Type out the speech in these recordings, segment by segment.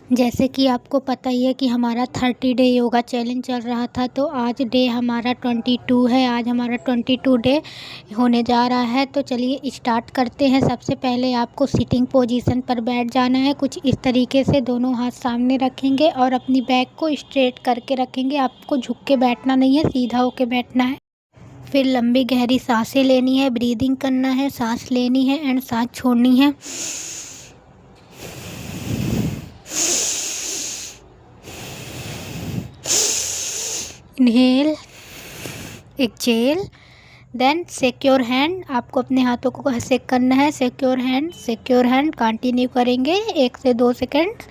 जैसे कि आपको पता ही है कि हमारा 30 डे योगा चैलेंज चल रहा था, तो आज डे हमारा 22 है। आज हमारा 22 डे होने जा रहा है। तो चलिए स्टार्ट करते हैं। सबसे पहले आपको सिटिंग पोजीशन पर बैठ जाना है। कुछ इस तरीके से दोनों हाथ सामने रखेंगे और अपनी बैक को स्ट्रेट करके रखेंगे। आपको झुक के बैठना नहीं है, सीधा होके बैठना है। फिर लंबी गहरी सांसें लेनी है, ब्रीदिंग करना है, सांस लेनी है एंड सांस छोड़नी है। Inhale, exhale, then secure hand. आपको अपने हाथों को सेक करना है। सिक्योर हैंड कंटिन्यू करेंगे 1 से 2 सेकंड।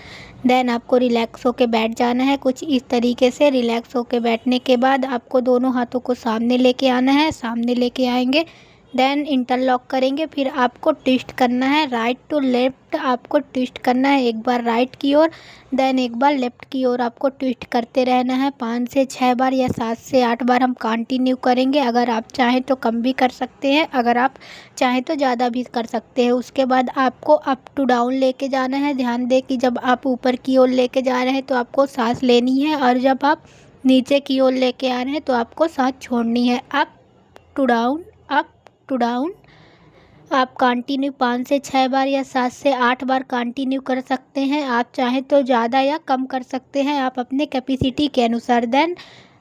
देन आपको रिलैक्स होके बैठ जाना है। कुछ इस तरीके से रिलैक्स होके बैठने के बाद आपको दोनों हाथों को सामने लेके आना है। सामने लेके आएंगे, देन इंटरलॉक करेंगे। फिर आपको ट्विस्ट करना है, राइट टू लेफ्ट आपको ट्विस्ट करना है। एक बार राइट की ओर, देन एक बार लेफ्ट की ओर आपको ट्विस्ट करते रहना है। 5 से 6 बार या 7 से 8 बार हम कंटिन्यू करेंगे। अगर आप चाहें तो कम भी कर सकते हैं, अगर आप चाहें तो ज़्यादा भी कर सकते हैं। उसके बाद आपको अप टू डाउन लेके जाना है। ध्यान दें कि जब आप ऊपर की ओर लेके जा रहे हैं तो आपको सांस लेनी है, और जब आप नीचे की ओर लेके आ रहे हैं तो आपको सांस छोड़नी है। Up to down, up to down. आप कंटिन्यू 5 से 6 बार या 7 से 8 बार कंटिन्यू कर सकते हैं। आप चाहें तो ज़्यादा या कम कर सकते हैं, आप अपने कैपेसिटी के अनुसार। देन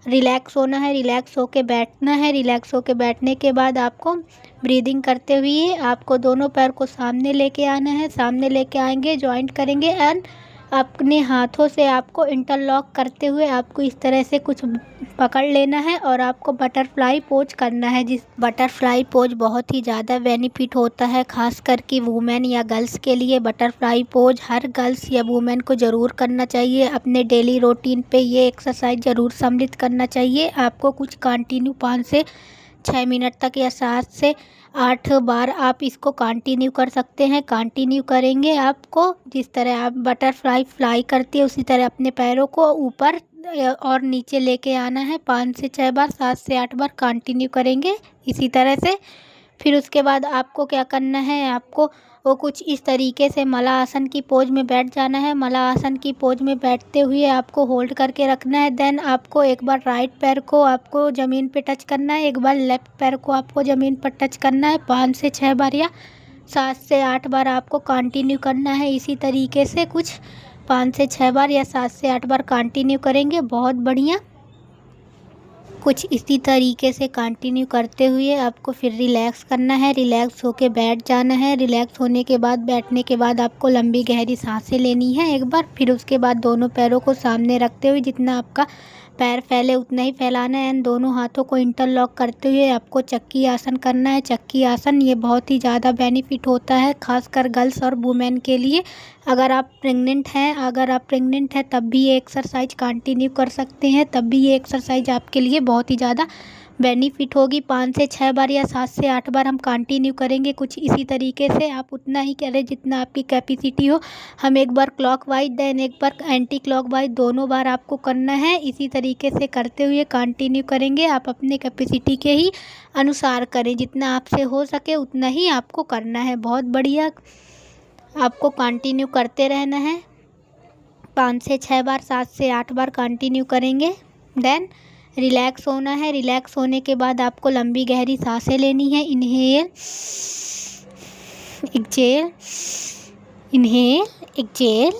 रिलैक्स होना है, रिलैक्स होके बैठना है। रिलैक्स होके बैठने के बाद आपको ब्रीदिंग करते हुए आपको दोनों पैर को सामने लेके आना है। सामने लेके आएंगे, जॉइंट करेंगे एंड अपने हाथों से आपको इंटरलॉक करते हुए आपको इस तरह से कुछ पकड़ लेना है और आपको बटरफ्लाई पोज करना है। जिस बटरफ्लाई पोज बहुत ही ज़्यादा बेनिफिट होता है, खास करके वुमेन या गर्ल्स के लिए। बटरफ्लाई पोज हर गर्ल्स या वुमेन को ज़रूर करना चाहिए। अपने डेली रूटीन पे ये एक्सरसाइज ज़रूर सम्मिलित करना चाहिए। आपको कुछ कंटिन्यू 5 से 6 मिनट तक या 7 से 8 बार आप इसको कंटिन्यू कर सकते हैं। कंटिन्यू करेंगे, आपको जिस तरह आप बटरफ्लाई फ्लाई करती है उसी तरह अपने पैरों को ऊपर और नीचे लेके आना है। 5 से 6 बार, 7 से 8 बार कंटिन्यू करेंगे इसी तरह से। फिर उसके बाद आपको क्या करना है, आपको वो कुछ इस तरीके से मला आसन की पोज में बैठ जाना है। मला आसन की पोज में बैठते हुए आपको होल्ड करके रखना है। देन आपको एक बार राइट पैर को आपको ज़मीन पे टच करना है, एक बार लेफ़्ट पैर को आपको ज़मीन पर टच करना है। 5 से 6 बार या 7 से 8 बार आपको कंटिन्यू करना है इसी तरीके से। कुछ 5 से 6 बार या 7 से 8 बार कंटिन्यू करेंगे, बहुत बढ़िया। कुछ इसी तरीके से कंटिन्यू करते हुए आपको फिर रिलैक्स करना है। रिलैक्स होके बैठ जाना है। रिलैक्स होने के बाद, बैठने के बाद आपको लंबी गहरी सांसें लेनी है एक बार। फिर उसके बाद दोनों पैरों को सामने रखते हुए जितना आपका पैर फैले उतना ही फैलाना है एंड दोनों हाथों को इंटरलॉक करते हुए आपको चक्की आसन करना है। चक्की आसन ये बहुत ही ज़्यादा बेनिफिट होता है, खासकर गर्ल्स और वुमेन के लिए। अगर आप प्रेग्नेंट हैं तब भी ये एक्सरसाइज कंटिन्यू कर सकते हैं, तब भी ये एक्सरसाइज आपके लिए बहुत ही ज़्यादा बेनिफिट होगी। 5 से 6 बार या 7 से 8 बार हम कंटिन्यू करेंगे कुछ इसी तरीके से। आप उतना ही करें जितना आपकी कैपेसिटी हो। हम एक बार क्लॉकवाइज देन एक बार एंटी क्लॉकवाइज, दोनों बार आपको करना है। इसी तरीके से करते हुए कंटिन्यू करेंगे। आप अपने कैपेसिटी के ही अनुसार करें, जितना आपसे हो सके उतना ही आपको करना है। बहुत बढ़िया, आपको कंटिन्यू करते रहना है। 5 से 6 बार, 7 से 8 बार कंटिन्यू करेंगे। देन रिलैक्स होना है। रिलैक्स होने के बाद आपको लंबी गहरी सांसें लेनी है। Inhale, exhale, inhale, exhale.